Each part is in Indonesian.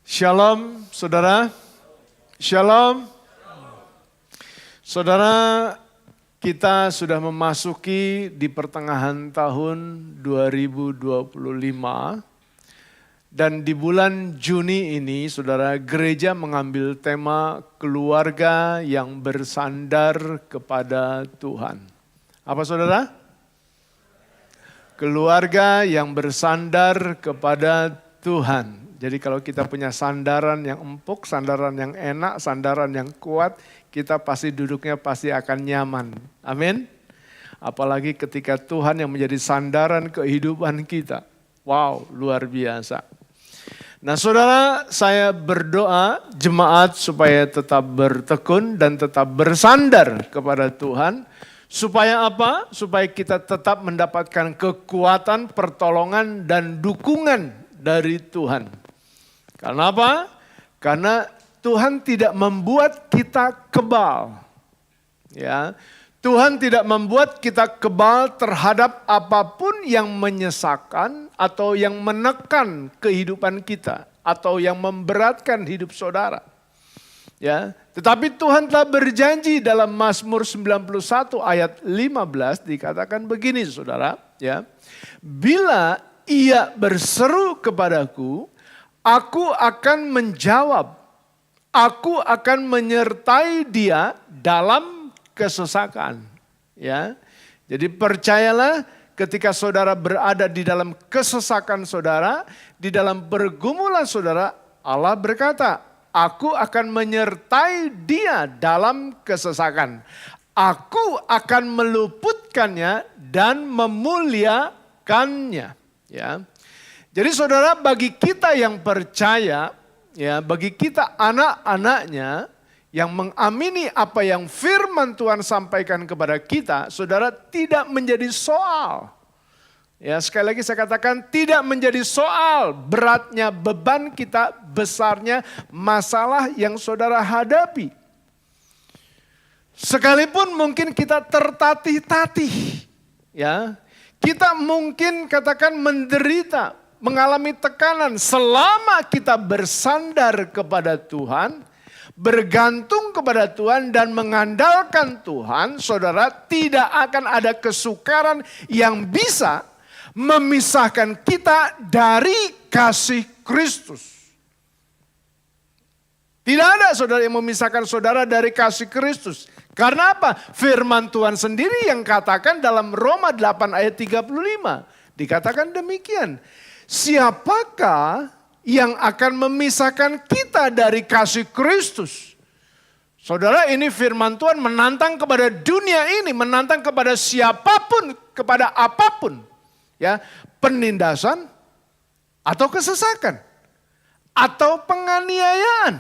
Shalom, saudara. Shalom. Saudara, kita sudah memasuki di pertengahan tahun 2025. Dan di bulan Juni ini, saudara, gereja mengambil tema keluarga yang bersandar kepada Tuhan. Apa saudara? Keluarga yang bersandar kepada Tuhan. Jadi kalau kita punya sandaran yang empuk, sandaran yang enak, sandaran yang kuat, kita pasti duduknya pasti akan nyaman. Amin. Apalagi ketika Tuhan yang menjadi sandaran kehidupan kita. Wow, luar biasa. Nah saudara, saya berdoa jemaat supaya tetap bertekun dan tetap bersandar kepada Tuhan. Supaya apa? Supaya kita tetap mendapatkan kekuatan, pertolongan dan dukungan dari Tuhan. Karena apa? Karena Tuhan tidak membuat kita kebal. Ya. Tuhan tidak membuat kita kebal terhadap apapun yang menyesakan atau yang menekan kehidupan kita atau yang memberatkan hidup saudara. Ya, tetapi Tuhan telah berjanji dalam Mazmur 91 ayat 15 dikatakan begini saudara, ya. Bila ia berseru kepadaku, aku akan menjawab, aku akan menyertai dia dalam kesesakan. Ya, jadi percayalah ketika saudara berada di dalam kesesakan saudara, di dalam pergumulan saudara, Allah berkata, aku akan menyertai dia dalam kesesakan. Aku akan meluputkannya dan memuliakannya. Ya. Jadi saudara, bagi kita yang percaya, ya, bagi kita anak-anaknya yang mengamini apa yang firman Tuhan sampaikan kepada kita, saudara, tidak menjadi soal. Ya, sekali lagi saya katakan tidak menjadi soal beratnya beban kita, besarnya masalah yang saudara hadapi. Sekalipun mungkin kita tertatih-tatih, ya, kita mungkin katakan menderita, mengalami tekanan, selama kita bersandar kepada Tuhan, bergantung kepada Tuhan dan mengandalkan Tuhan, saudara, tidak akan ada kesukaran yang bisa memisahkan kita dari kasih Kristus. Tidak ada saudara yang memisahkan saudara dari kasih Kristus. Karena apa? Firman Tuhan sendiri yang katakan dalam Roma 8 ayat 35. Dikatakan demikian. Siapakah yang akan memisahkan kita dari kasih Kristus? Saudara, ini firman Tuhan menantang kepada dunia ini, menantang kepada siapapun, kepada apapun. Ya, penindasan atau kesesakan atau penganiayaan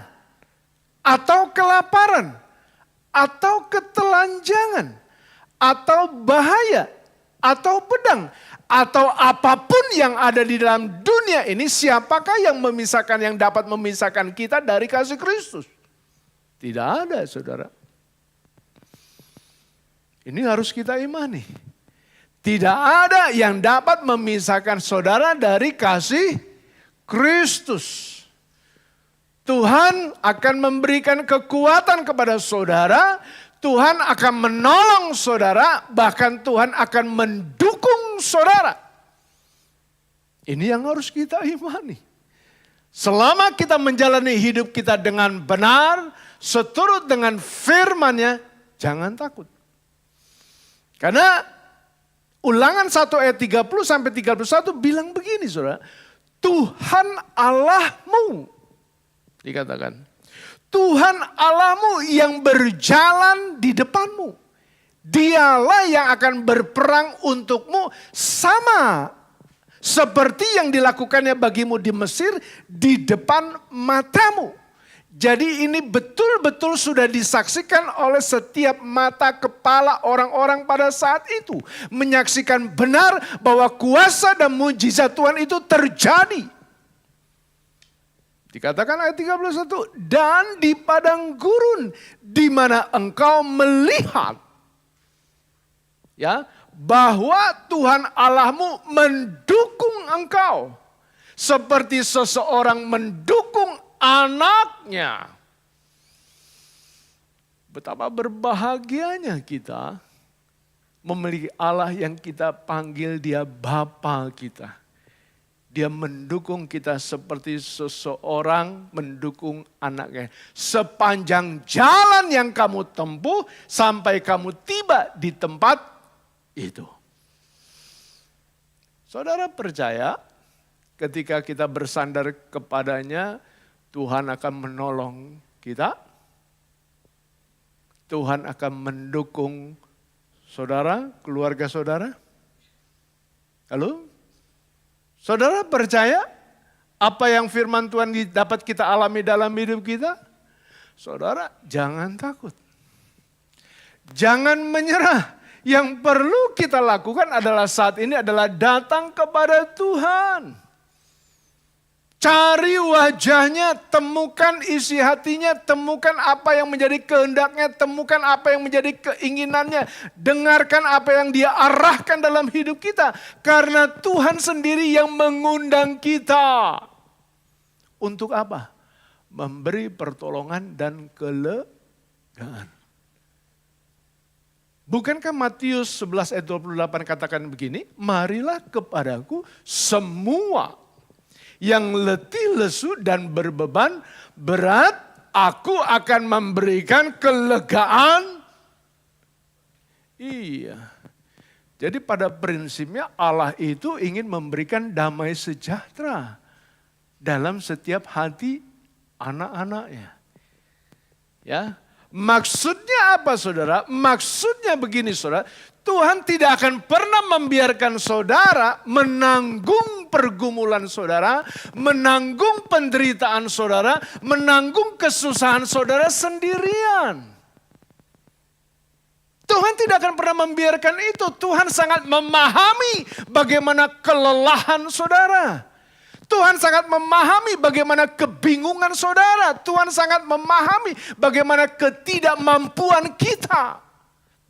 atau kelaparan atau ketelanjangan atau bahaya atau pedang atau apapun yang ada di dalam dunia ini, siapakah yang memisahkan, yang dapat memisahkan kita dari kasih Kristus? Tidak ada, saudara. Ini harus kita imani. Tidak ada yang dapat memisahkan saudara dari kasih Kristus. Tuhan akan memberikan kekuatan kepada saudara, Tuhan akan menolong saudara, bahkan Tuhan akan mendukung saudara. Ini yang harus kita imani. Selama kita menjalani hidup kita dengan benar, seturut dengan firman-Nya, jangan takut. Karena Ulangan 1 ayat 30 sampai 31 bilang begini saudara. Tuhan Allahmu, dikatakan. Tuhan Allahmu yang berjalan di depanmu. Dialah yang akan berperang untukmu sama seperti yang dilakukannya bagimu di Mesir di depan matamu. Jadi ini betul-betul sudah disaksikan oleh setiap mata kepala orang-orang pada saat itu. Menyaksikan benar bahwa kuasa dan mujizat Tuhan itu terjadi. Dikatakan ayat 31, dan di padang gurun di mana engkau melihat, ya, bahwa Tuhan Allahmu mendukung engkau. Seperti seseorang mendukung anaknya. Betapa berbahagianya kita memiliki Allah yang kita panggil dia Bapa kita. Dia mendukung kita seperti seseorang mendukung anaknya. Sepanjang jalan yang kamu tempuh sampai kamu tiba di tempat itu. Saudara percaya ketika kita bersandar kepadanya, Tuhan akan menolong kita. Tuhan akan mendukung saudara, keluarga saudara. Halo? Saudara percaya apa yang firman Tuhan dapat kita alami dalam hidup kita? Saudara, jangan takut. Jangan menyerah. Yang perlu kita lakukan adalah saat ini adalah datang kepada Tuhan. Cari wajahnya, temukan isi hatinya, temukan apa yang menjadi kehendaknya, temukan apa yang menjadi keinginannya. Dengarkan apa yang dia arahkan dalam hidup kita. Karena Tuhan sendiri yang mengundang kita. Untuk apa? Memberi pertolongan dan kelegaan. Bukankah Matius 11 ayat 28 katakan begini? Marilah kepadaku semua yang letih, lesu, dan berbeban berat, aku akan memberikan kelegaan. Iya. Jadi pada prinsipnya Allah itu ingin memberikan damai sejahtera dalam setiap hati anak-anaknya. Ya. Maksudnya apa saudara? Maksudnya begini saudara. Tuhan tidak akan pernah membiarkan saudara menanggung pergumulan saudara, menanggung penderitaan saudara, menanggung kesusahan saudara sendirian. Tuhan tidak akan pernah membiarkan itu. Tuhan sangat memahami bagaimana kelelahan saudara. Tuhan sangat memahami bagaimana kebingungan saudara. Tuhan sangat memahami bagaimana ketidakmampuan kita.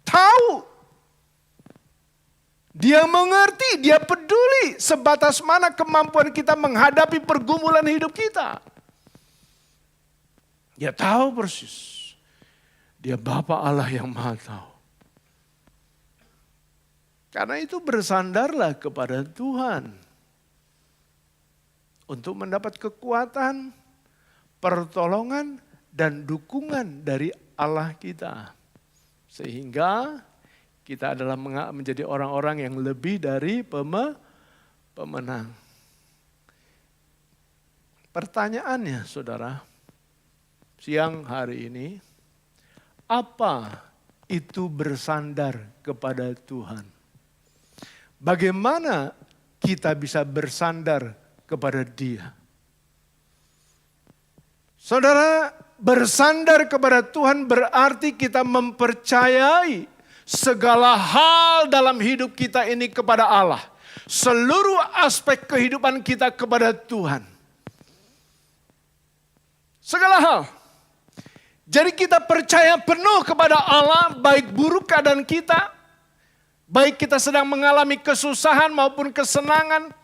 Tahu. Dia mengerti, dia peduli sebatas mana kemampuan kita menghadapi pergumulan hidup kita. Dia tahu persis. Dia Bapa Allah yang Maha Tahu. Karena itu bersandarlah kepada Tuhan. Untuk mendapat kekuatan, pertolongan, dan dukungan dari Allah kita. Sehingga kita adalah menjadi orang-orang yang lebih dari pemenang. Pertanyaannya saudara, siang hari ini, apa itu bersandar kepada Tuhan? Bagaimana kita bisa bersandar kepada Dia? Saudara, bersandar kepada Tuhan berarti kita mempercayai segala hal dalam hidup kita ini kepada Allah. Seluruh aspek kehidupan kita kepada Tuhan. Segala hal. Jadi kita percaya penuh kepada Allah, baik buruk keadaan kita, baik kita sedang mengalami kesusahan maupun kesenangan,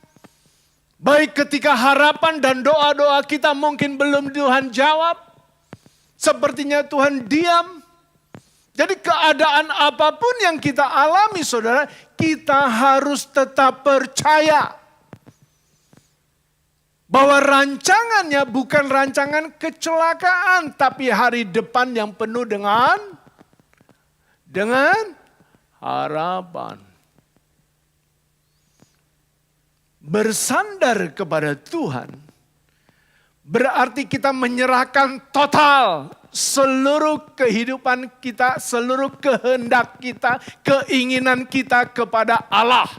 baik ketika harapan dan doa-doa kita mungkin belum Tuhan jawab, sepertinya Tuhan diam. Jadi keadaan apapun yang kita alami saudara, kita harus tetap percaya. Bahwa rancangannya bukan rancangan kecelakaan, tapi hari depan yang penuh dengan harapan. Bersandar kepada Tuhan berarti kita menyerahkan total seluruh kehidupan kita, seluruh kehendak kita, keinginan kita kepada Allah.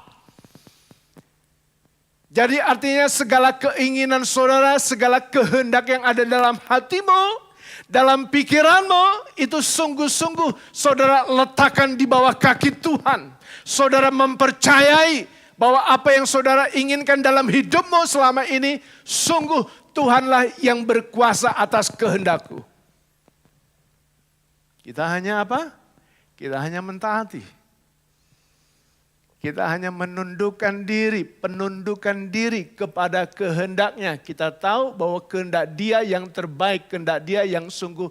Jadi artinya segala keinginan saudara, segala kehendak yang ada dalam hatimu, dalam pikiranmu, itu sungguh-sungguh saudara letakkan di bawah kaki Tuhan. Saudara mempercayai bahwa apa yang saudara inginkan dalam hidupmu selama ini, sungguh Tuhanlah yang berkuasa atas kehendakku. Kita hanya apa? Kita hanya mentaati. Kita hanya menundukkan diri, penundukan diri kepada kehendaknya. Kita tahu bahwa kehendak Dia yang terbaik, kehendak Dia yang sungguh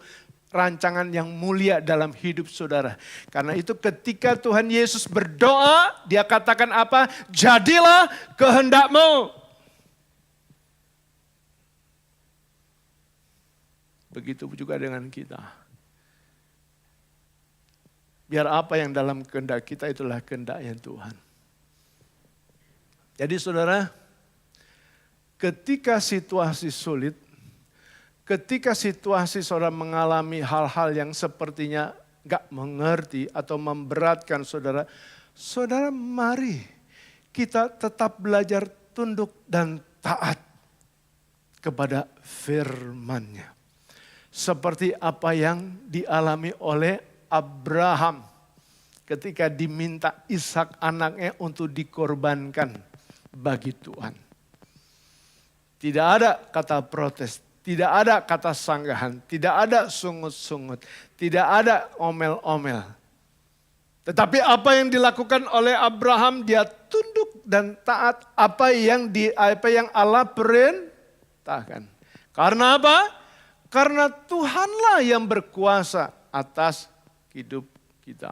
rancangan yang mulia dalam hidup saudara. Karena itu ketika Tuhan Yesus berdoa, Dia katakan apa? Jadilah kehendak-Mu. Begitu juga dengan kita. Biar apa yang dalam kehendak kita itulah kehendaknya Tuhan. Jadi saudara, ketika situasi sulit, ketika situasi saudara mengalami hal-hal yang sepertinya gak mengerti atau memberatkan saudara, saudara mari kita tetap belajar tunduk dan taat kepada firman-Nya. Seperti apa yang dialami oleh Abraham ketika diminta Ishak anaknya untuk dikorbankan bagi Tuhan. Tidak ada kata protes, tidak ada kata sanggahan, tidak ada sungut-sungut, tidak ada omel-omel. Tetapi apa yang dilakukan oleh Abraham, dia tunduk dan taat apa yang Allah perintahkan. Karena apa? Karena Tuhanlah yang berkuasa atas hidup kita.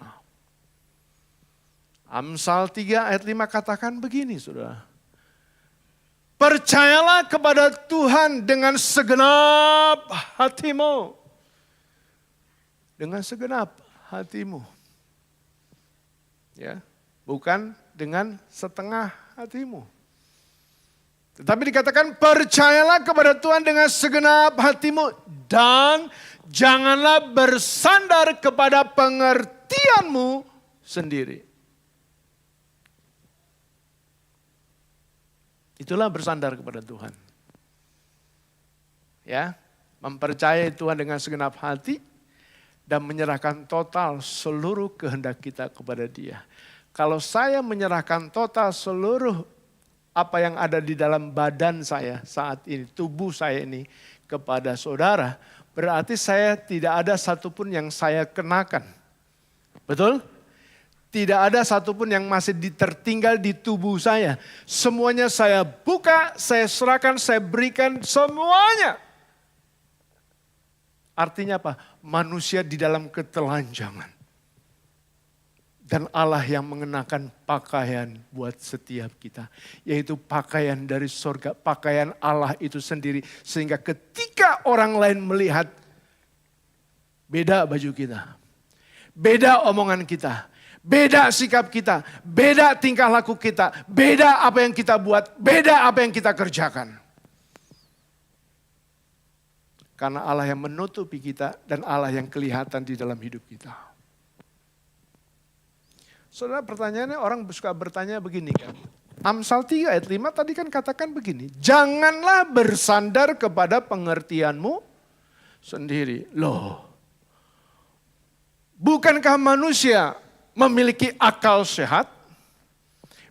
Amsal 3 ayat 5 katakan begini saudara. Percayalah kepada Tuhan dengan segenap hatimu. Dengan segenap hatimu. Ya, bukan dengan setengah hatimu. Tetapi dikatakan percayalah kepada Tuhan dengan segenap hatimu dan janganlah bersandar kepada pengertianmu sendiri. Itulah bersandar kepada Tuhan. Ya, mempercayai Tuhan dengan segenap hati dan menyerahkan total seluruh kehendak kita kepada Dia. Kalau saya menyerahkan total seluruh apa yang ada di dalam badan saya saat ini, tubuh saya ini kepada saudara, berarti saya tidak ada satupun yang saya kenakan. Betul? Tidak ada satupun yang masih tertinggal di tubuh saya. Semuanya saya buka, saya serahkan, saya berikan semuanya. Artinya apa? Manusia di dalam ketelanjangan. Dan Allah yang mengenakan pakaian buat setiap kita. Yaitu pakaian dari surga, pakaian Allah itu sendiri. Sehingga ketika orang lain melihat, beda baju kita. Beda omongan kita. Beda sikap kita. Beda tingkah laku kita. Beda apa yang kita buat. Beda apa yang kita kerjakan. Karena Allah yang menutupi kita dan Allah yang kelihatan di dalam hidup kita. Saudara, pertanyaannya orang suka bertanya begini kan. Amsal 3 ayat 5 tadi kan katakan begini. Janganlah bersandar kepada pengertianmu sendiri. Loh, bukankah manusia memiliki akal sehat?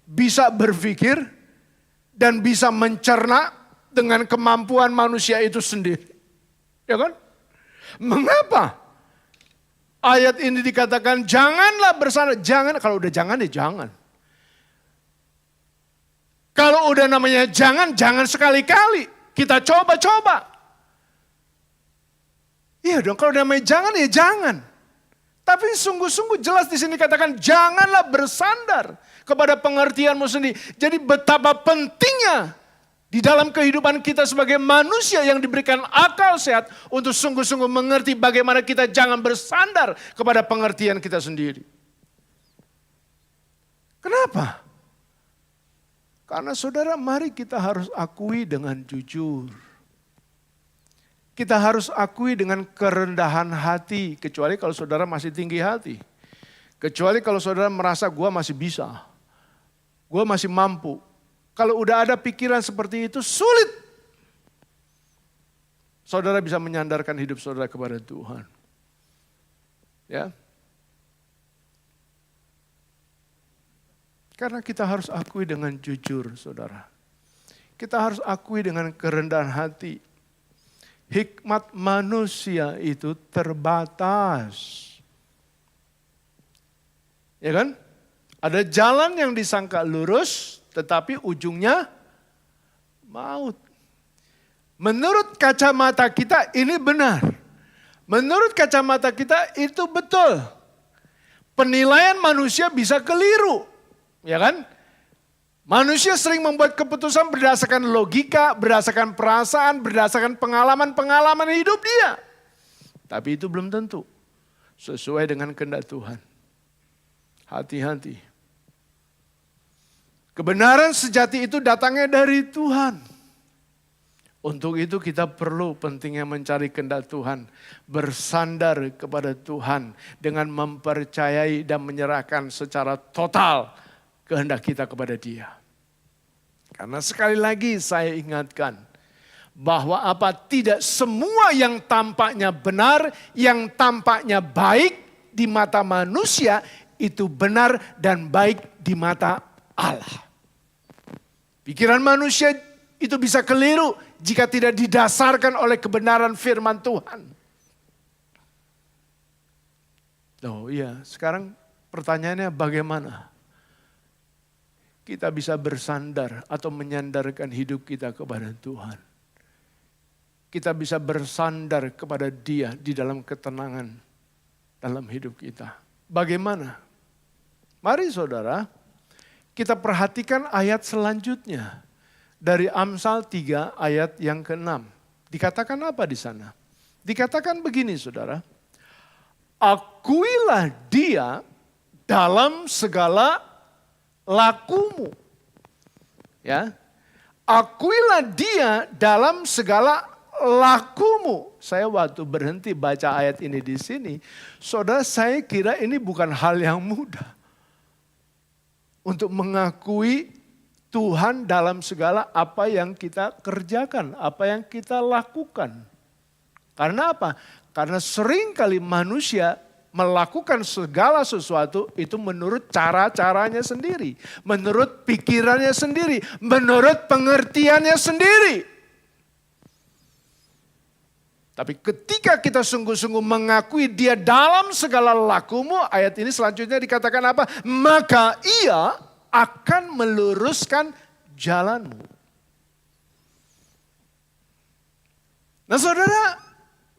Bisa berpikir dan bisa mencerna dengan kemampuan manusia itu sendiri. Ya kan? Mengapa? Ayat ini dikatakan janganlah bersandar. Jangan, kalau udah jangan ya jangan. Kalau udah namanya jangan, jangan sekali-kali. Kita coba-coba. Iya dong, kalau namanya jangan ya jangan. Tapi sungguh-sungguh jelas di sini katakan janganlah bersandar kepada pengertianmu sendiri. Jadi betapa pentingnya di dalam kehidupan kita sebagai manusia yang diberikan akal sehat untuk sungguh-sungguh mengerti bagaimana kita jangan bersandar kepada pengertian kita sendiri. Kenapa? Karena saudara, mari kita harus akui dengan jujur. Kita harus akui dengan kerendahan hati, kecuali kalau saudara masih tinggi hati. Kecuali kalau saudara merasa gua masih bisa, gua masih mampu. Kalau udah ada pikiran seperti itu, sulit. Saudara bisa menyandarkan hidup saudara kepada Tuhan. Ya. Karena kita harus akui dengan jujur, saudara. Kita harus akui dengan kerendahan hati. Hikmat manusia itu terbatas. Ya kan? Ada jalan yang disangka lurus, tetapi ujungnya maut. Menurut kacamata kita ini benar. Menurut kacamata kita itu betul. Penilaian manusia bisa keliru, ya kan? Manusia sering membuat keputusan berdasarkan logika, berdasarkan perasaan, berdasarkan pengalaman-pengalaman hidup dia. Tapi itu belum tentu sesuai dengan kehendak Tuhan. Hati-hati. Kebenaran sejati itu datangnya dari Tuhan. Untuk itu kita perlu pentingnya mencari kehendak Tuhan. Bersandar kepada Tuhan dengan mempercayai dan menyerahkan secara total kehendak kita kepada Dia. Karena sekali lagi saya ingatkan bahwa tidak semua yang tampaknya benar, yang tampaknya baik di mata manusia itu benar dan baik di mata Allah. Pikiran manusia itu bisa keliru jika tidak didasarkan oleh kebenaran firman Tuhan. Oh iya, sekarang pertanyaannya bagaimana kita bisa bersandar atau menyandarkan hidup kita kepada Tuhan. Kita bisa bersandar kepada Dia di dalam ketenangan dalam hidup kita. Bagaimana? Mari saudara, kita perhatikan ayat selanjutnya. Dari Amsal 3 ayat yang ke-6. Dikatakan apa di sana? Dikatakan begini saudara. Akuilah Dia dalam segala lakumu. Ya. Akuilah Dia dalam segala lakumu. Saya waktu berhenti baca ayat ini di sini, saudara, saya kira ini bukan hal yang mudah. Untuk mengakui Tuhan dalam segala apa yang kita kerjakan, apa yang kita lakukan. Karena apa? Karena seringkali manusia melakukan segala sesuatu itu menurut cara-caranya sendiri. Menurut pikirannya sendiri. Menurut pengertiannya sendiri. Tapi ketika kita sungguh-sungguh mengakui Dia dalam segala lakumu, ayat ini selanjutnya dikatakan apa? Maka Ia akan meluruskan jalanmu. Nah saudara,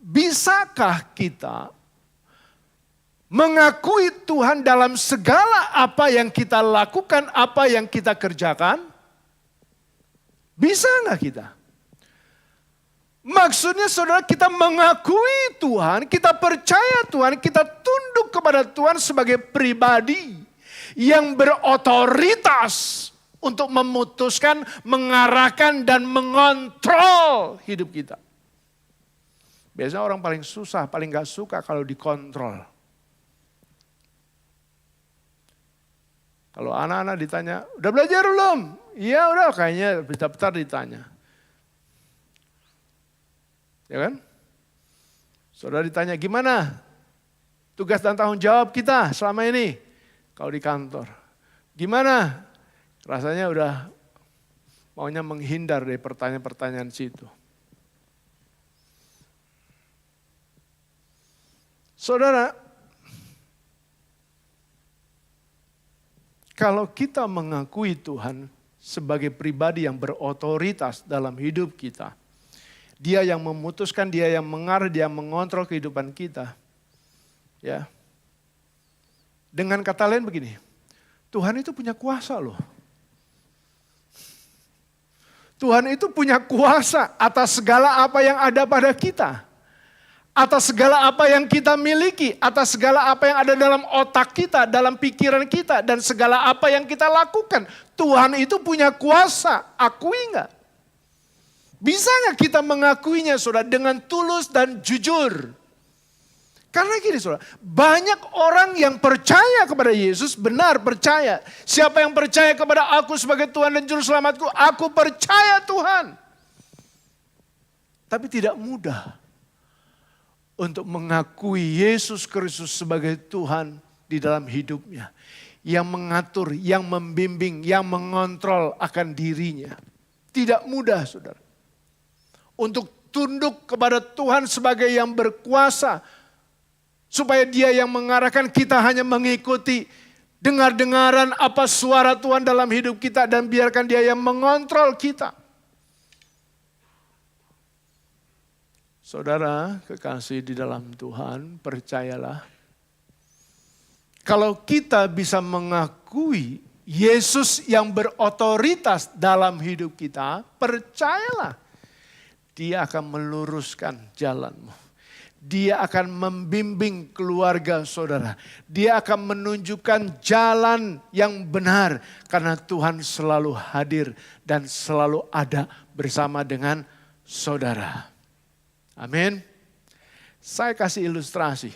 bisakah kita mengakui Tuhan dalam segala apa yang kita lakukan, apa yang kita kerjakan? Bisa nggak kita? Maksudnya saudara, kita mengakui Tuhan, kita percaya Tuhan, kita tunduk kepada Tuhan sebagai pribadi yang berotoritas untuk memutuskan, mengarahkan, dan mengontrol hidup kita. Biasanya orang paling susah, paling gak suka kalau dikontrol. Kalau anak-anak ditanya, udah belajar belum? Iya udah, kayaknya bentar-bentar ditanya. Ya kan? Saudara ditanya, gimana tugas dan tanggung jawab kita selama ini? Kalau di kantor, gimana? Rasanya udah maunya menghindar dari pertanyaan-pertanyaan situ. Saudara, kalau kita mengakui Tuhan sebagai pribadi yang berotoritas dalam hidup kita, Dia yang memutuskan, Dia yang mengarah, Dia yang mengontrol kehidupan kita. Ya. Dengan kata lain begini, Tuhan itu punya kuasa loh. Tuhan itu punya kuasa atas segala apa yang ada pada kita. Atas segala apa yang kita miliki, atas segala apa yang ada dalam otak kita, dalam pikiran kita, dan segala apa yang kita lakukan. Tuhan itu punya kuasa, akui enggak? Bisa enggak kita mengakuinya saudara dengan tulus dan jujur? Karena gini saudara, banyak orang yang percaya kepada Yesus, benar percaya. Siapa yang percaya kepada aku sebagai Tuhan dan Juru Selamatku, aku percaya Tuhan. Tapi tidak mudah untuk mengakui Yesus Kristus sebagai Tuhan di dalam hidupnya. Yang mengatur, yang membimbing, yang mengontrol akan dirinya. Tidak mudah saudara. Untuk tunduk kepada Tuhan sebagai yang berkuasa. Supaya Dia yang mengarahkan, kita hanya mengikuti dengar-dengaran apa suara Tuhan dalam hidup kita dan biarkan Dia yang mengontrol kita. Saudara kekasih di dalam Tuhan, percayalah. Kalau kita bisa mengakui Yesus yang berotoritas dalam hidup kita, percayalah. Dia akan meluruskan jalanmu. Dia akan membimbing keluarga saudara. Dia akan menunjukkan jalan yang benar. Karena Tuhan selalu hadir dan selalu ada bersama dengan saudara. Amin. Saya kasih ilustrasi.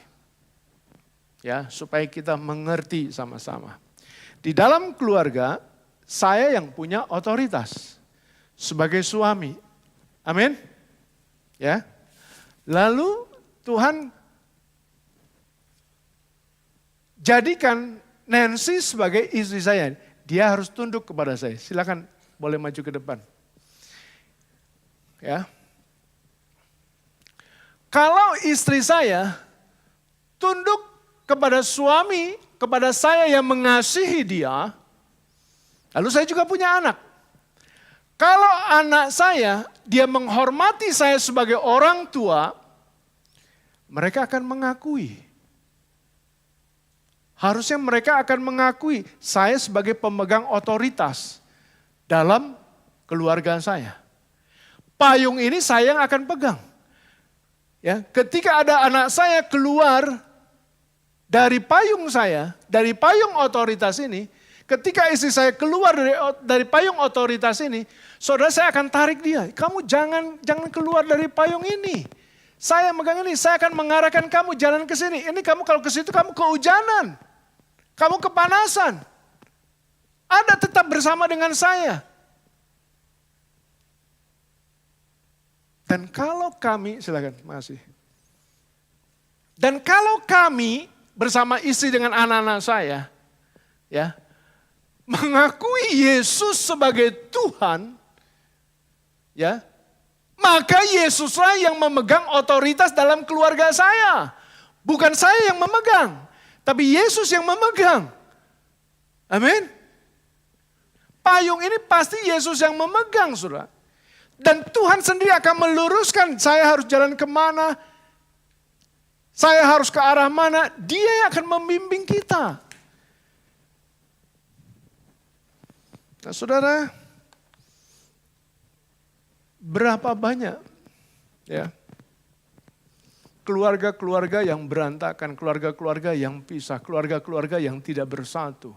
Ya, supaya kita mengerti sama-sama. Di dalam keluarga, saya yang punya otoritas. Sebagai suami. Amin. Ya. Lalu Tuhan jadikan Nancy sebagai istri saya. Dia harus tunduk kepada saya. Silakan boleh maju ke depan. Ya. Kalau istri saya tunduk kepada suami, kepada saya yang mengasihi dia, lalu saya juga punya anak. Kalau anak saya, dia menghormati saya sebagai orang tua, mereka akan mengakui. Harusnya mereka akan mengakui saya sebagai pemegang otoritas dalam keluarga saya. Payung ini saya yang akan pegang. Ya, ketika ada anak saya keluar dari payung saya, dari payung otoritas ini, ketika istri saya keluar dari payung otoritas ini, saudara saya akan tarik dia. Kamu jangan keluar dari payung ini. Saya megang ini, saya akan mengarahkan kamu jalan ke sini. Ini kamu kalau ke situ kamu kehujanan. Kamu kepanasan. Anda tetap bersama dengan saya. Dan kalau kami, silakan, makasih. Dan kalau kami bersama istri dengan anak-anak saya, ya, mengakui Yesus sebagai Tuhan, ya, maka Yesuslah yang memegang otoritas dalam keluarga saya. Bukan saya yang memegang, tapi Yesus yang memegang. Amin. Payung ini pasti Yesus yang memegang, saudara. Dan Tuhan sendiri akan meluruskan saya harus jalan kemana, saya harus ke arah mana, Dia yang akan membimbing kita. Nah saudara, berapa banyak ya keluarga-keluarga yang berantakan, keluarga-keluarga yang pisah, keluarga-keluarga yang tidak bersatu.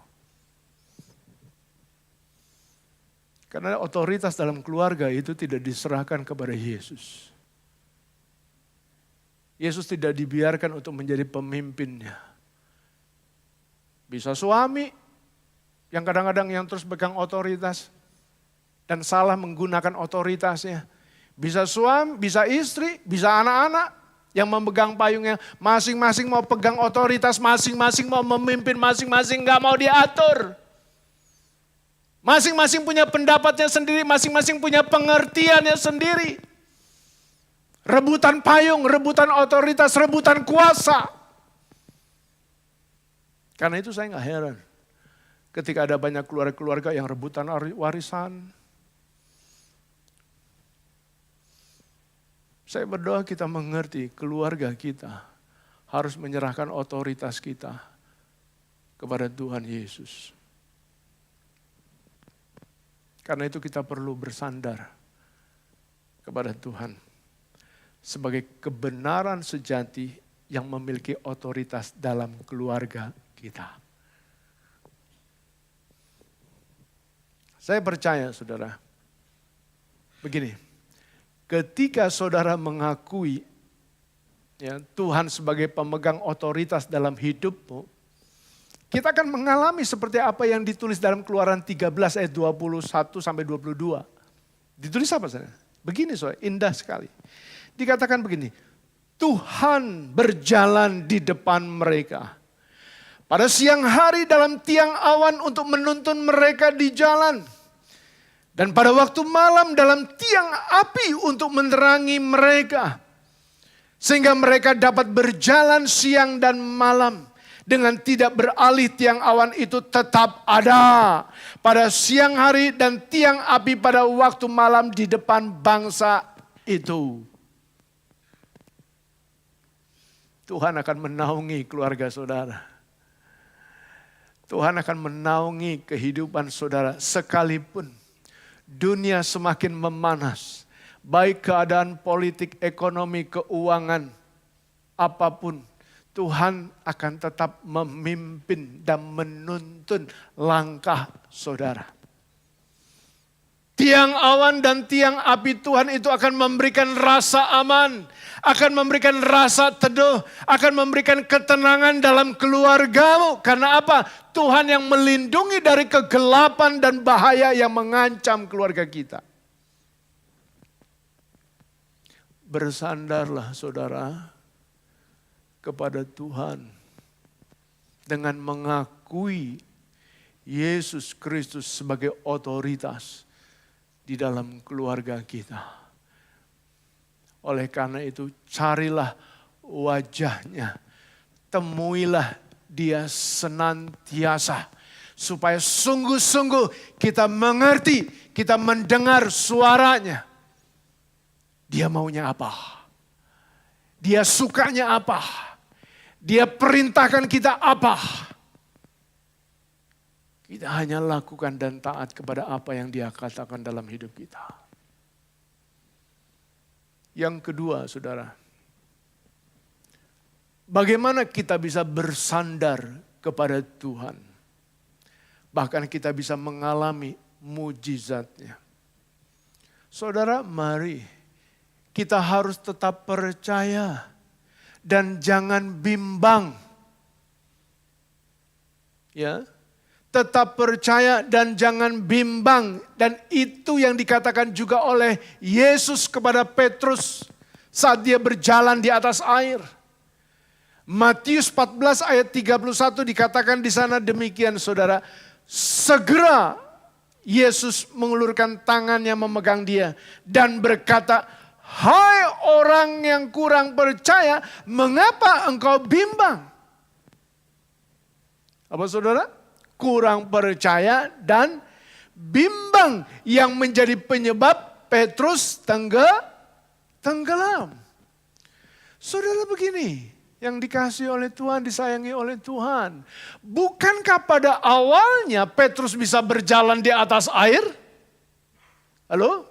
Karena otoritas dalam keluarga itu tidak diserahkan kepada Yesus. Yesus tidak dibiarkan untuk menjadi pemimpinnya. Bisa suami yang kadang-kadang yang terus pegang otoritas dan salah menggunakan otoritasnya. Bisa suami, bisa istri, bisa anak-anak yang memegang payungnya. Masing-masing mau pegang otoritas, masing-masing mau memimpin, masing-masing gak mau diatur. Masing-masing punya pendapatnya sendiri, masing-masing punya pengertiannya sendiri. Rebutan payung, rebutan otoritas, rebutan kuasa. Karena itu saya gak heran. Ketika ada banyak keluarga-keluarga yang rebutan warisan. Saya berdoa kita mengerti keluarga kita harus menyerahkan otoritas kita kepada Tuhan Yesus. Karena itu kita perlu bersandar kepada Tuhan sebagai kebenaran sejati yang memiliki otoritas dalam keluarga kita. Saya percaya saudara, begini, ketika saudara mengakui ya, Tuhan sebagai pemegang otoritas dalam hidupmu, kita akan mengalami seperti apa yang ditulis dalam Keluaran 13 ayat 21 sampai 22. Ditulis apa saudara? Begini saudara, indah sekali. Dikatakan begini, Tuhan berjalan di depan mereka. Pada siang hari dalam tiang awan untuk menuntun mereka di jalan. Dan pada waktu malam dalam tiang api untuk menerangi mereka. Sehingga mereka dapat berjalan siang dan malam. dengan tidak beralih tiang awan itu tetap ada pada siang hari dan tiang api pada waktu malam di depan bangsa itu. Tuhan akan menaungi keluarga saudara. Tuhan akan menaungi kehidupan saudara sekalipun dunia semakin memanas. Baik keadaan politik, ekonomi, keuangan, apapun. Tuhan akan tetap memimpin dan menuntun langkah saudara. Tiang awan dan tiang api Tuhan itu akan memberikan rasa aman, akan memberikan rasa teduh, akan memberikan ketenangan dalam keluargamu. Karena apa? Tuhan yang melindungi dari kegelapan dan bahaya yang mengancam keluarga kita. Bersandarlah saudara kepada Tuhan dengan mengakui Yesus Kristus sebagai otoritas di dalam keluarga kita. Oleh karena itu carilah wajahnya, temuilah dia senantiasa. Supaya sungguh-sungguh kita mengerti, kita mendengar suaranya. Dia maunya apa? Dia sukanya apa? Dia perintahkan kita apa? Kita hanya lakukan dan taat kepada apa yang dia katakan dalam hidup kita. Yang kedua, saudara. Bagaimana kita bisa bersandar kepada Tuhan? Bahkan kita bisa mengalami mujizatnya. Saudara, mari kita harus tetap percaya dan jangan bimbang. Ya. Tetap percaya dan jangan bimbang. Dan itu yang dikatakan juga oleh Yesus kepada Petrus saat dia berjalan di atas air. Matius 14 ayat 31 dikatakan di sana demikian saudara. Segera Yesus mengulurkan tangannya memegang dia dan berkata, "Hai orang yang kurang percaya, mengapa engkau bimbang?" Apa saudara? Kurang percaya dan bimbang yang menjadi penyebab Petrus tenggelam. Saudara begini, yang dikasihi oleh Tuhan, disayangi oleh Tuhan. Bukankah pada awalnya Petrus bisa berjalan di atas air? Halo?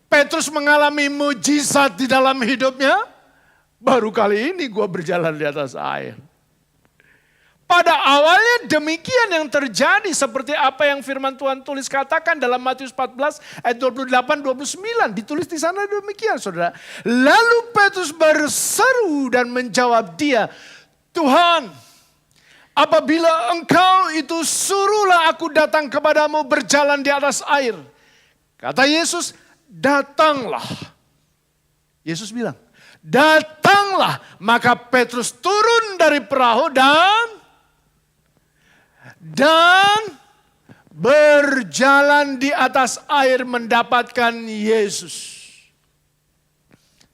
Petrus mengalami mujizat di dalam hidupnya. Baru kali ini gue berjalan di atas air. Pada awalnya demikian yang terjadi seperti apa yang firman Tuhan tulis katakan dalam Matius 14 ayat 28-29. Ditulis di sana demikian saudara. Lalu Petrus berseru dan menjawab dia, "Tuhan, apabila engkau itu suruhlah aku datang kepadamu berjalan di atas air." Kata Yesus, "Datanglah." Yesus bilang, "Datanglah." Maka Petrus turun dari perahu dan berjalan di atas air mendapatkan Yesus.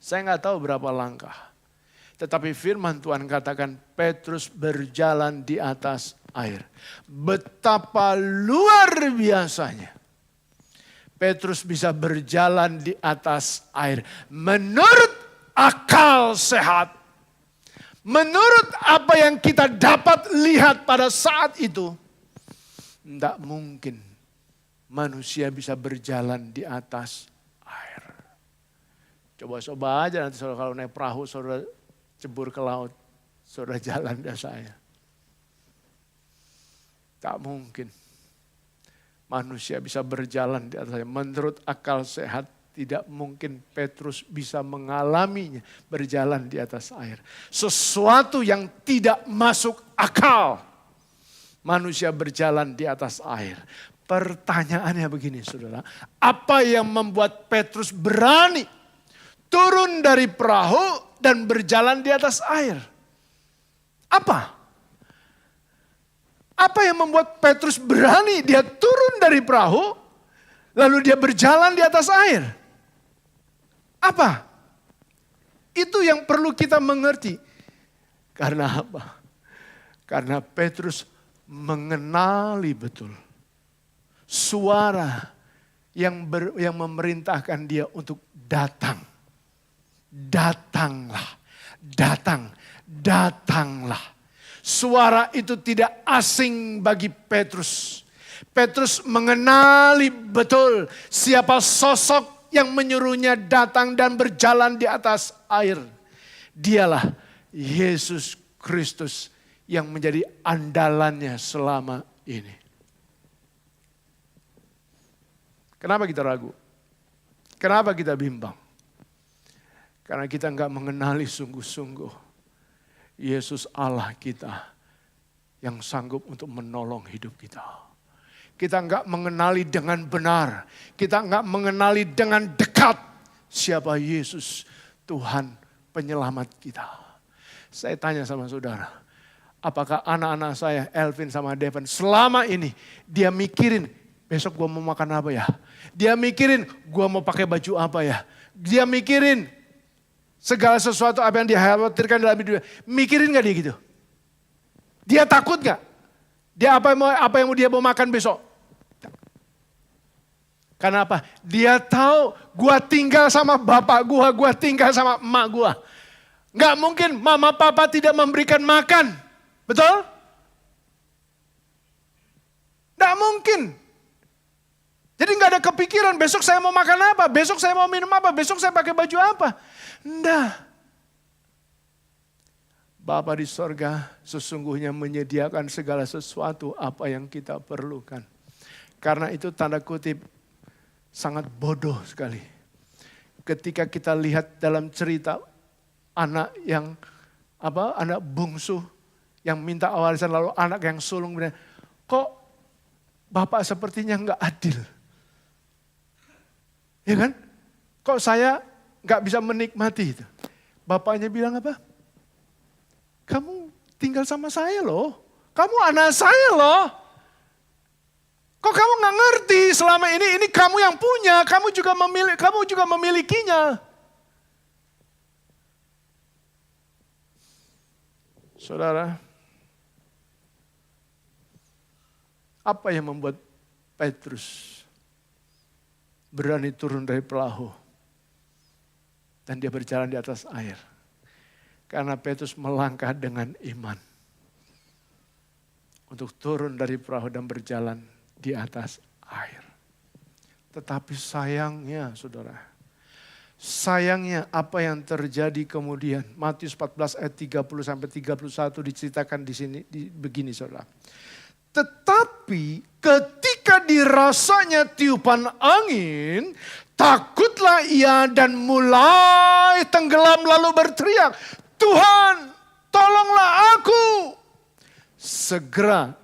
Saya nggak tahu berapa langkah. Tetapi firman Tuhan katakan Petrus berjalan di atas air. Betapa luar biasanya. Petrus bisa berjalan di atas air. Menurut akal sehat. Menurut apa yang kita dapat lihat pada saat itu, tidak mungkin manusia bisa berjalan di atas air. Coba-coba aja nanti saudara kalau naik perahu, saudara cebur ke laut, saudara jalan di atas air. Tak mungkin manusia bisa berjalan di atas air. Menurut akal sehat, tidak mungkin Petrus bisa mengalaminya berjalan di atas air. Sesuatu yang tidak masuk akal. Manusia berjalan di atas air. Pertanyaannya begini saudara. Apa yang membuat Petrus berani turun dari perahu dan berjalan di atas air? Apa? Apa yang membuat Petrus berani dia turun dari perahu lalu dia berjalan di atas air? Apa? Itu yang perlu kita mengerti. Karena apa? Karena Petrus mengenali betul suara yang memerintahkan dia untuk datang. Datanglah, datanglah. Suara itu tidak asing bagi Petrus. Petrus mengenali betul siapa sosok yang menyuruhnya datang dan berjalan di atas air. Dialah Yesus Kristus yang menjadi andalannya selama ini. Kenapa kita ragu? Kenapa kita bimbang? Karena kita enggak mengenali sungguh-sungguh Yesus Allah kita yang sanggup untuk menolong hidup kita. Kita enggak mengenali dengan benar. Kita enggak mengenali dengan dekat siapa Yesus Tuhan penyelamat kita. Saya tanya sama saudara, apakah anak-anak saya, Elvin sama Devin, selama ini dia mikirin besok gua mau makan apa ya? Dia mikirin gua mau pakai baju apa ya? Dia mikirin segala sesuatu apa yang dia khawatirkan dalam hidupnya. Mikirin gak dia gitu? Dia takut gak? Dia apa yang dia mau makan besok? Karena apa? Dia tahu gua tinggal sama bapak gua tinggal sama emak gua. Gak mungkin mama papa tidak memberikan makan. Betul? Gak mungkin. Jadi gak ada kepikiran besok saya mau makan apa, besok saya mau minum apa, besok saya pakai baju apa. Enggak. Bapa di sorga sesungguhnya menyediakan segala sesuatu apa yang kita perlukan. Karena itu tanda kutip sangat bodoh sekali. Ketika kita lihat dalam cerita anak anak bungsu yang minta warisan lalu anak yang sulung bilang, kok bapak sepertinya enggak adil. Ya kan? Kok saya enggak bisa menikmati itu. Bapaknya bilang apa? Kamu tinggal sama saya loh. Kamu anak saya loh. Kok kamu enggak ngerti selama ini kamu yang punya, kamu juga memilikinya. Saudara, apa yang membuat Petrus berani turun dari perahu dan dia berjalan di atas air? Karena Petrus melangkah dengan iman untuk turun dari perahu dan berjalan di atas air. Tetapi sayangnya saudara, sayangnya apa yang terjadi kemudian. Matius 14 ayat 30-31 diceritakan di sini begini saudara. Tetapi ketika dirasanya tiupan angin, takutlah ia dan mulai tenggelam lalu berteriak, Tuhan tolonglah aku. Segera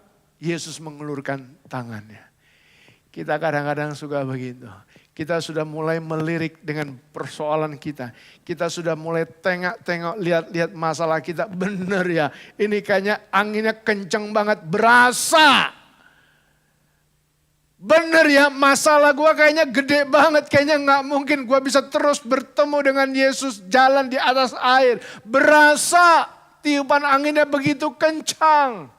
Yesus mengulurkan tangannya. Kita kadang-kadang suka begitu. Kita sudah mulai melirik dengan persoalan kita. Kita sudah mulai tengok-tengok, lihat-lihat masalah kita. Bener ya, ini kayaknya anginnya kenceng banget, berasa. Bener ya, masalah gue kayaknya gede banget. Kayaknya gak mungkin gue bisa terus bertemu dengan Yesus jalan di atas air. Berasa tiupan anginnya begitu kencang.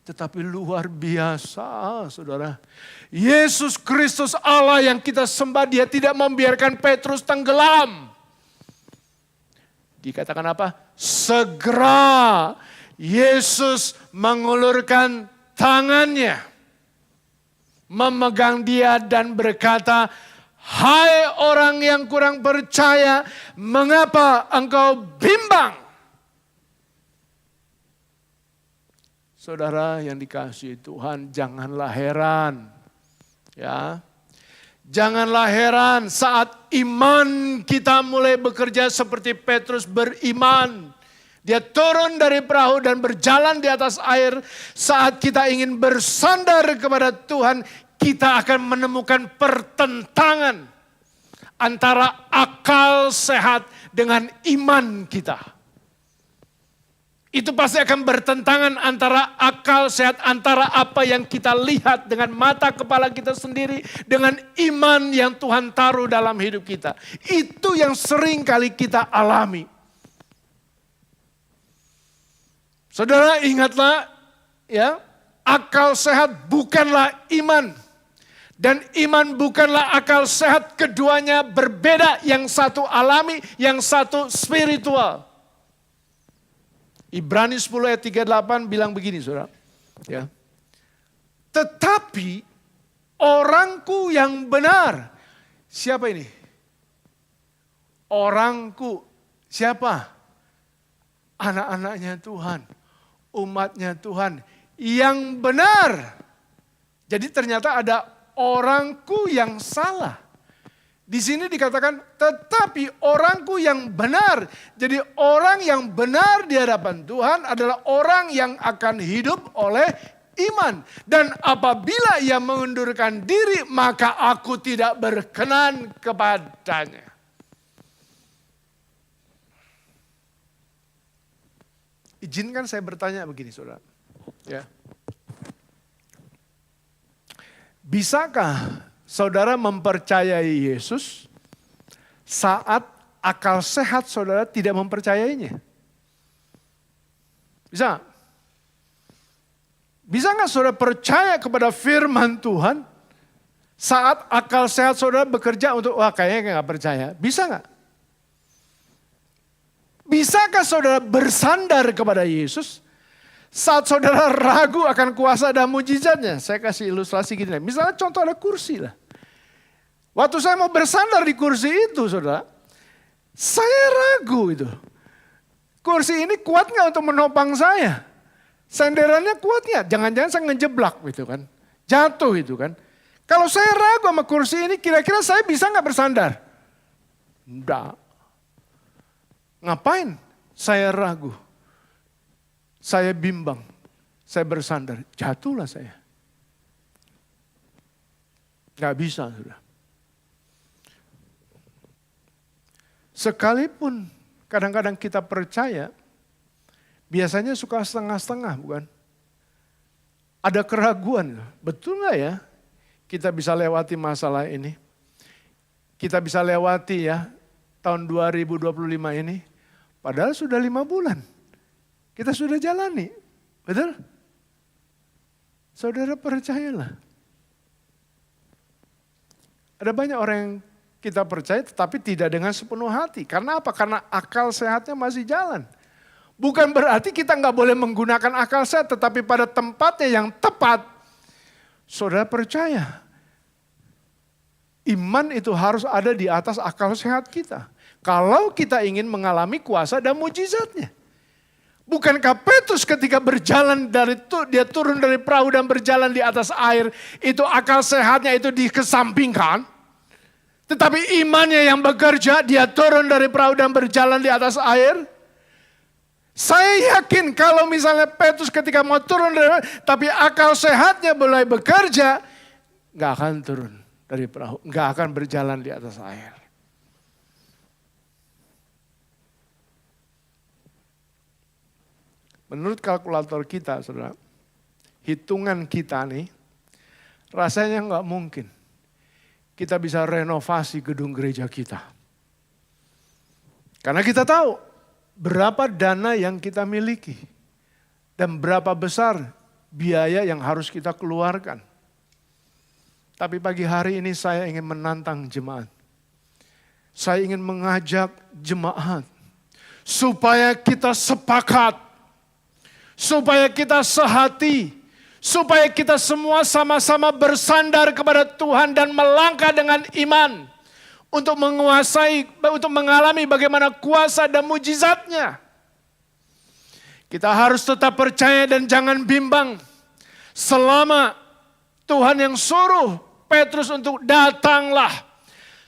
Tetapi luar biasa saudara. Yesus Kristus Allah yang kita sembah, dia tidak membiarkan Petrus tenggelam. Dikatakan apa? Segera Yesus mengulurkan tangannya. Memegang dia dan berkata, hai orang yang kurang percaya, mengapa engkau bimbang? Saudara yang dikasihi Tuhan, janganlah heran. Ya. Janganlah heran saat iman kita mulai bekerja seperti Petrus beriman. Dia turun dari perahu dan berjalan di atas air. Saat kita ingin bersandar kepada Tuhan, kita akan menemukan pertentangan antara akal sehat dengan iman kita. Itu pasti akan bertentangan antara akal sehat, antara apa yang kita lihat dengan mata kepala kita sendiri, dengan iman yang Tuhan taruh dalam hidup kita. Itu yang sering kali kita alami. Saudara ingatlah ya, akal sehat bukanlah iman. Dan iman bukanlah akal sehat, keduanya berbeda. Yang satu alami, yang satu spiritual. Ibrani 10 ayat 38 bilang begini saudara. Ya. Tetapi orangku yang benar. Siapa ini? Orangku. Siapa? Anak-anaknya Tuhan. Umatnya Tuhan. Yang benar. Jadi ternyata ada orangku yang salah. Di sini dikatakan, tetapi orangku yang benar. Jadi orang yang benar di hadapan Tuhan adalah orang yang akan hidup oleh iman. Dan apabila ia mengundurkan diri, maka aku tidak berkenan kepadanya. Izinkan saya bertanya begini saudara. Ya. Bisakah saudara mempercayai Yesus saat akal sehat saudara tidak mempercayainya? Bisa? Bisa nggak saudara percaya kepada firman Tuhan saat akal sehat saudara bekerja untuk, wah kayaknya nggak percaya. Bisa nggak? Bisakah saudara bersandar kepada Yesus saat saudara ragu akan kuasa dan mujizatnya? Saya kasih ilustrasi gini. Misalnya contoh ada kursi lah. Waktu saya mau bersandar di kursi itu saudara, saya ragu itu. Kursi ini kuat nggak untuk menopang saya? Senderannya kuat nggak? Jangan-jangan saya ngejeblak gitu kan. Jatuh itu kan. Kalau saya ragu sama kursi ini, kira-kira saya bisa nggak bersandar? Enggak. Ngapain saya ragu? Saya bimbang. Saya bersandar. Jatuhlah saya. Nggak bisa sudah. Sekalipun kadang-kadang kita percaya, biasanya suka setengah-setengah bukan? Ada keraguan, betul nggak ya kita bisa lewati masalah ini? Kita bisa lewati ya tahun 2025 ini, padahal sudah 5 bulan. Kita sudah jalani, betul? Saudara percayalah. Ada banyak orang yang kita percaya tetapi tidak dengan sepenuh hati. Karena apa? Karena akal sehatnya masih jalan. Bukan berarti kita nggak boleh menggunakan akal sehat, tetapi pada tempatnya yang tepat, saudara percaya. Iman itu harus ada di atas akal sehat kita. Kalau kita ingin mengalami kuasa dan mujizatnya. Bukankah Petrus ketika berjalan dia turun dari perahu dan berjalan di atas air, itu akal sehatnya itu dikesampingkan? Tetapi imannya yang bekerja, dia turun dari perahu dan berjalan di atas air. Saya yakin kalau misalnya Petrus ketika mau turun dari perahu, tapi akal sehatnya mulai bekerja, gak akan turun dari perahu, gak akan berjalan di atas air. Menurut kalkulator kita, saudara, hitungan kita nih, rasanya gak mungkin kita bisa renovasi gedung gereja kita. Karena kita tahu berapa dana yang kita miliki dan berapa besar biaya yang harus kita keluarkan. Tapi pagi hari ini saya ingin menantang jemaat. Saya ingin mengajak jemaat supaya kita sepakat, supaya kita sehati, supaya kita semua sama-sama bersandar kepada Tuhan dan melangkah dengan iman untuk menguasai, untuk mengalami bagaimana kuasa dan mujizatnya. Kita harus tetap percaya dan jangan bimbang. Selama Tuhan yang suruh Petrus untuk datanglah.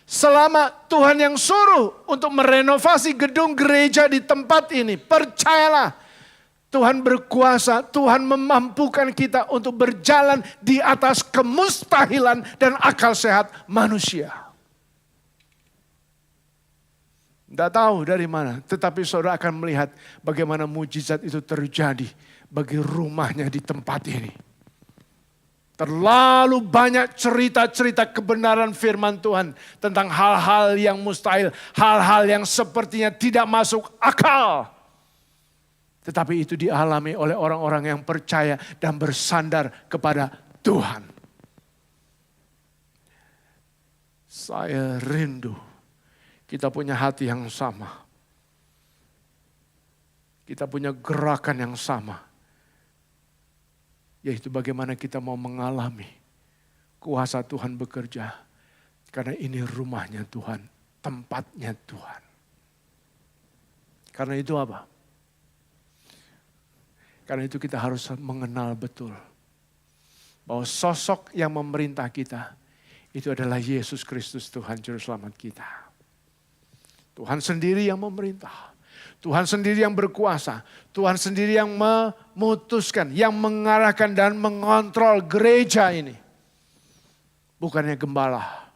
Selama Tuhan yang suruh untuk merenovasi gedung gereja di tempat ini, percayalah. Tuhan berkuasa, Tuhan memampukan kita untuk berjalan di atas kemustahilan dan akal sehat manusia. Tidak tahu dari mana, tetapi saudara akan melihat bagaimana mujizat itu terjadi bagi rumahnya di tempat ini. Terlalu banyak cerita-cerita kebenaran firman Tuhan tentang hal-hal yang mustahil, hal-hal yang sepertinya tidak masuk akal. Tetapi itu dialami oleh orang-orang yang percaya dan bersandar kepada Tuhan. Saya rindu kita punya hati yang sama. Kita punya gerakan yang sama. Yaitu bagaimana kita mau mengalami kuasa Tuhan bekerja. Karena ini rumahnya Tuhan, tempatnya Tuhan. Karena itu apa? Karena itu kita harus mengenal betul bahwa sosok yang memerintah kita itu adalah Yesus Kristus Tuhan Juru Selamat kita. Tuhan sendiri yang memerintah. Tuhan sendiri yang berkuasa. Tuhan sendiri yang memutuskan, yang mengarahkan dan mengontrol gereja ini. Bukannya gembala,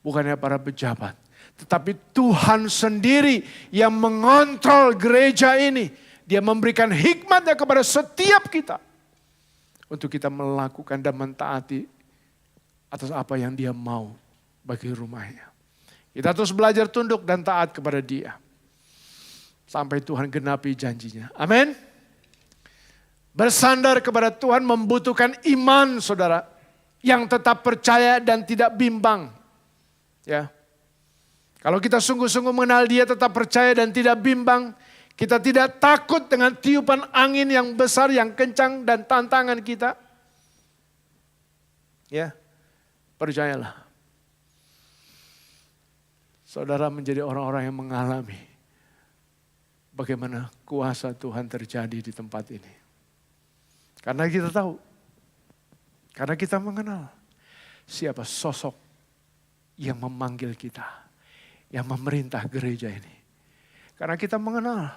bukannya para pejabat. Tetapi Tuhan sendiri yang mengontrol gereja ini. Dia memberikan hikmatnya kepada setiap kita. Untuk kita melakukan dan mentaati atas apa yang dia mau bagi rumahnya. Kita terus belajar tunduk dan taat kepada dia. Sampai Tuhan genapi janjinya. Amin. Bersandar kepada Tuhan membutuhkan iman saudara. Yang tetap percaya dan tidak bimbang. Ya. Kalau kita sungguh-sungguh mengenal dia tetap percaya dan tidak bimbang. Kita tidak takut dengan tiupan angin yang besar, yang kencang dan tantangan kita. Ya. Percayalah. Saudara menjadi orang-orang yang mengalami bagaimana kuasa Tuhan terjadi di tempat ini. Karena kita tahu, karena kita mengenal siapa sosok yang memanggil kita, yang memerintah gereja ini. Karena kita mengenal,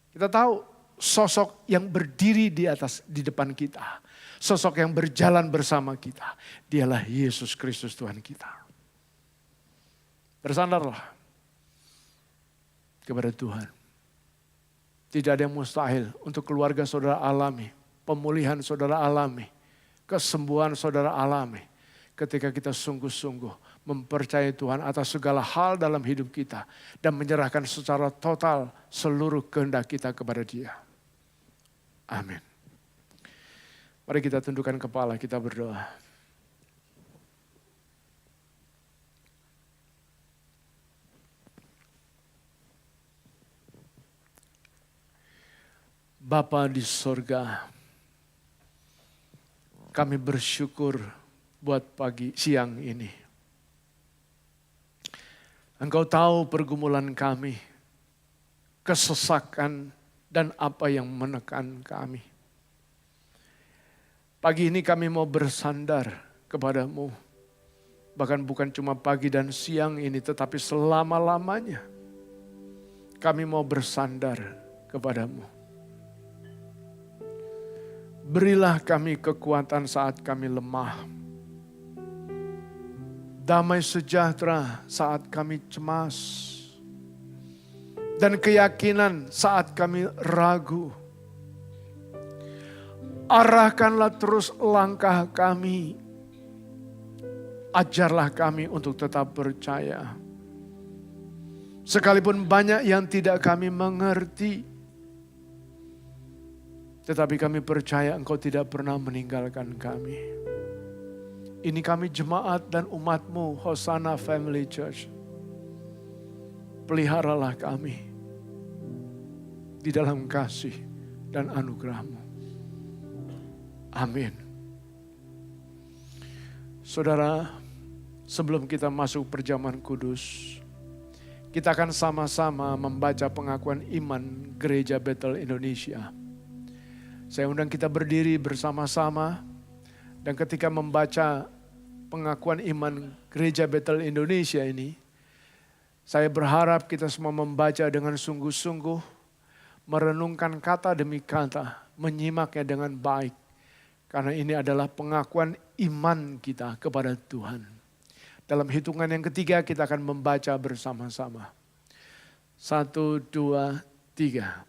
kita tahu sosok yang berdiri di depan kita, sosok yang berjalan bersama kita, dialah Yesus Kristus Tuhan kita. Bersandarlah kepada Tuhan. Tidak ada yang mustahil untuk keluarga saudara alami. Pemulihan saudara alami. Kesembuhan saudara alami. Ketika kita sungguh-sungguh mempercayai Tuhan atas segala hal dalam hidup kita. Dan menyerahkan secara total seluruh kehendak kita kepada Dia. Amin. Mari kita tundukkan kepala, kita berdoa. Bapa di sorga, kami bersyukur buat siang ini. Engkau tahu pergumulan kami, kesesakan dan apa yang menekan kami. Pagi ini kami mau bersandar kepadamu. Bahkan bukan cuma pagi dan siang ini, tetapi selama-lamanya. Kami mau bersandar kepadamu. Berilah kami kekuatan saat kami lemah. Damai sejahtera saat kami cemas. Dan keyakinan saat kami ragu. Arahkanlah terus langkah kami. Ajarlah kami untuk tetap percaya. Sekalipun banyak yang tidak kami mengerti. Tetapi kami percaya Engkau tidak pernah meninggalkan kami. Ini kami jemaat dan umat-Mu, Hosanna Family Church. Peliharalah kami di dalam kasih dan anugerah-Mu. Amin. Saudara, sebelum kita masuk perjamuan kudus, kita akan sama-sama membaca pengakuan iman Gereja Bethel Indonesia. Saya undang kita berdiri bersama-sama dan ketika membaca pengakuan iman Gereja Bethel Indonesia ini, saya berharap kita semua membaca dengan sungguh-sungguh, merenungkan kata demi kata, menyimaknya dengan baik. Karena ini adalah pengakuan iman kita kepada Tuhan. Dalam hitungan yang ketiga kita akan membaca bersama-sama. 1, 2, 3.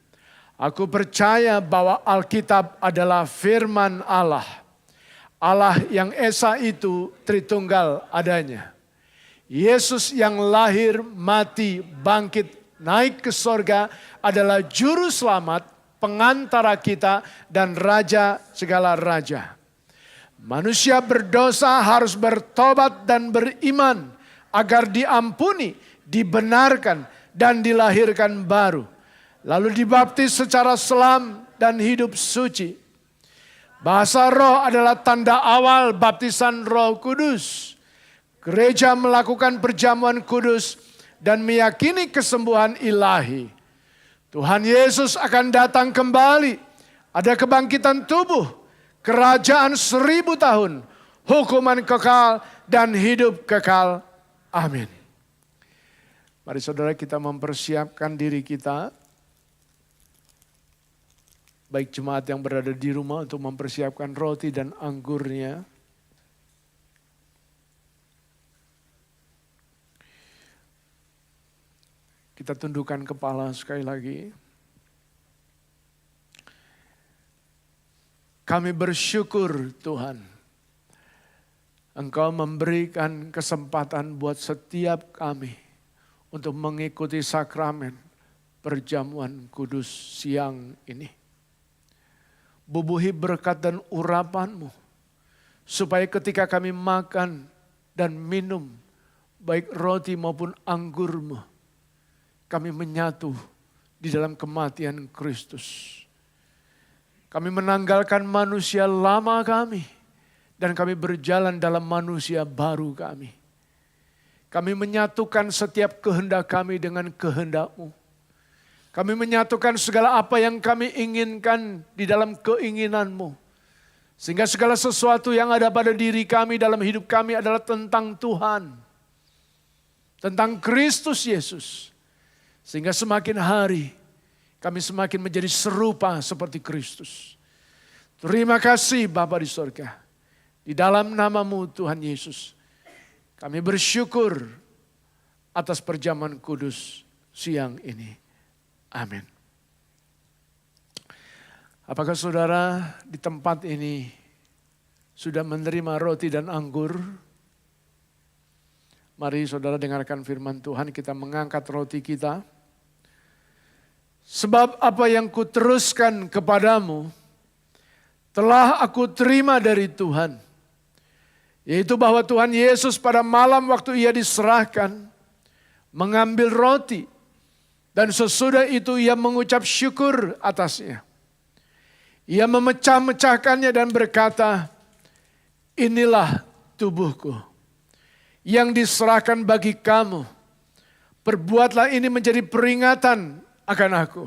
Aku percaya bahwa Alkitab adalah firman Allah. Allah yang Esa itu Tritunggal adanya. Yesus yang lahir, mati, bangkit, naik ke sorga adalah juru selamat, pengantara kita dan raja segala raja. Manusia berdosa harus bertobat dan beriman agar diampuni, dibenarkan dan dilahirkan baru. Lalu dibaptis secara selam dan hidup suci. Bahasa roh adalah tanda awal baptisan Roh Kudus. Gereja melakukan perjamuan kudus dan meyakini kesembuhan ilahi. Tuhan Yesus akan datang kembali. Ada kebangkitan tubuh, kerajaan 1000 tahun, hukuman kekal dan hidup kekal. Amin. Mari saudara kita mempersiapkan diri kita. Baik jemaat yang berada di rumah untuk mempersiapkan roti dan anggurnya. Kita tundukkan kepala sekali lagi. Kami bersyukur Tuhan, Engkau memberikan kesempatan buat setiap kami untuk mengikuti sakramen perjamuan kudus siang ini. Bubuhi berkat dan urapan-Mu, supaya ketika kami makan dan minum, baik roti maupun anggur-Mu, kami menyatu di dalam kematian Kristus. Kami menanggalkan manusia lama kami, dan kami berjalan dalam manusia baru kami. Kami menyatukan setiap kehendak kami dengan kehendak-Mu. Kami menyatukan segala apa yang kami inginkan di dalam keinginan-Mu. Sehingga segala sesuatu yang ada pada diri kami dalam hidup kami adalah tentang Tuhan. Tentang Kristus Yesus. Sehingga semakin hari kami semakin menjadi serupa seperti Kristus. Terima kasih Bapa di surga. Di dalam nama-Mu Tuhan Yesus. Kami bersyukur atas perjamuan kudus siang ini. Amin. Apakah saudara di tempat ini sudah menerima roti dan anggur? Mari saudara dengarkan firman Tuhan, kita mengangkat roti kita. Sebab apa yang kuteruskan kepadamu telah aku terima dari Tuhan. Yaitu bahwa Tuhan Yesus pada malam waktu ia diserahkan mengambil roti. Dan sesudah itu ia mengucap syukur atasnya. Ia memecah-mecahkannya dan berkata, inilah tubuhku yang diserahkan bagi kamu. Perbuatlah ini menjadi peringatan akan aku.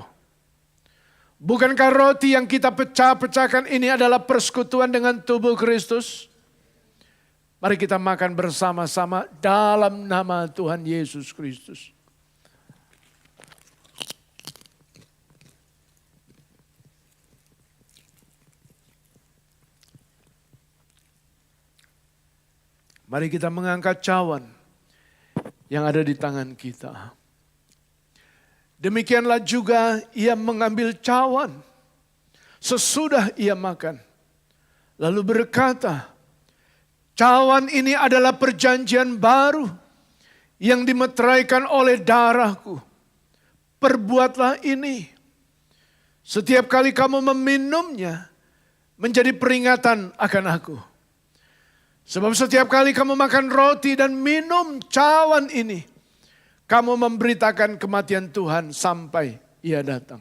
Bukankah roti yang kita pecah-pecahkan ini adalah persekutuan dengan tubuh Kristus? Mari kita makan bersama-sama dalam nama Tuhan Yesus Kristus. Mari kita mengangkat cawan yang ada di tangan kita. Demikianlah juga ia mengambil cawan sesudah ia makan. Lalu berkata, cawan ini adalah perjanjian baru yang dimeteraikan oleh darahku. Perbuatlah ini. Setiap kali kamu meminumnya menjadi peringatan akan aku. Sebab setiap kali kamu makan roti dan minum cawan ini, kamu memberitakan kematian Tuhan sampai ia datang.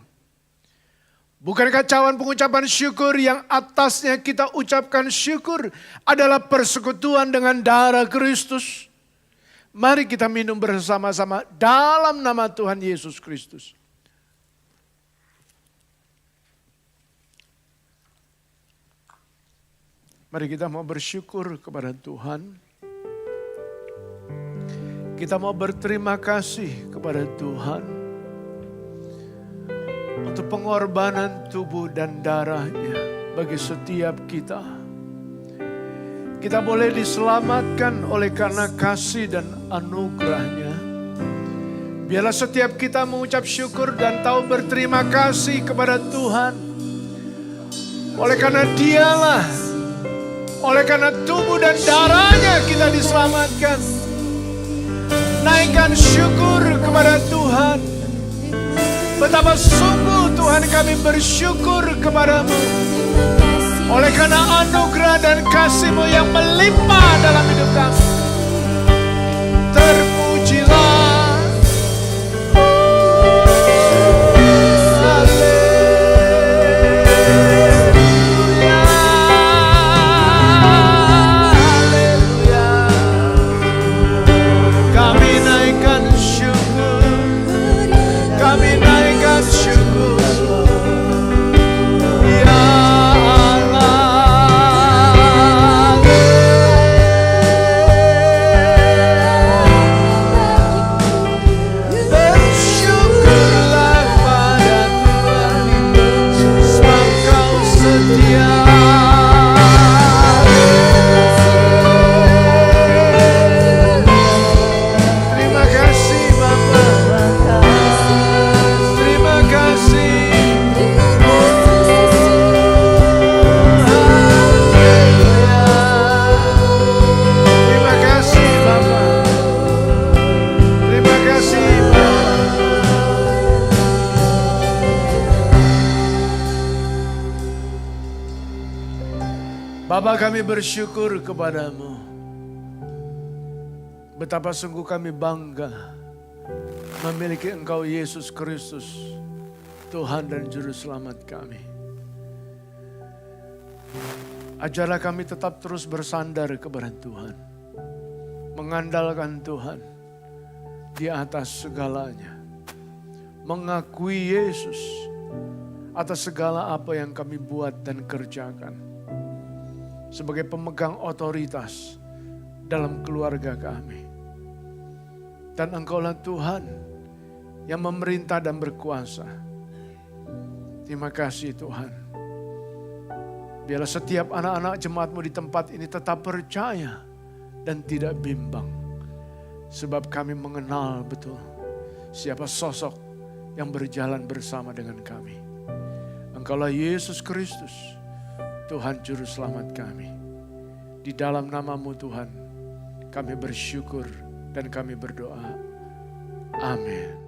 Bukankah cawan pengucapan syukur yang atasnya kita ucapkan syukur adalah persekutuan dengan darah Kristus? Mari kita minum bersama-sama dalam nama Tuhan Yesus Kristus. Mari kita mau bersyukur kepada Tuhan. Kita mau berterima kasih kepada Tuhan untuk pengorbanan tubuh dan darahnya bagi setiap kita. Kita boleh diselamatkan oleh karena kasih dan anugerahnya. Biarlah setiap kita mengucap syukur dan tahu berterima kasih kepada Tuhan. Oleh karena Dialah, oleh karena tubuh dan darahnya kita diselamatkan. Naikkan syukur kepada Tuhan. Betapa sungguh Tuhan kami bersyukur kepadamu. Oleh karena anugerah dan kasih-Mu yang melimpah dalam hidup kami. Terpujilah. Bapa, kami bersyukur kepadamu. Betapa sungguh kami bangga memiliki Engkau Yesus Kristus, Tuhan dan Juru Selamat kami. Ajarlah kami tetap terus bersandar kepada Tuhan. Mengandalkan Tuhan di atas segalanya. Mengakui Yesus atas segala apa yang kami buat dan kerjakan. Sebagai pemegang otoritas dalam keluarga kami. Dan Engkaulah Tuhan yang memerintah dan berkuasa. Terima kasih Tuhan. Biarlah setiap anak-anak jemaat-Mu di tempat ini tetap percaya dan tidak bimbang. Sebab kami mengenal betul siapa sosok yang berjalan bersama dengan kami. Engkaulah Yesus Kristus, Tuhan Juru Selamat kami. Di dalam nama-Mu Tuhan, kami bersyukur dan kami berdoa. Amin.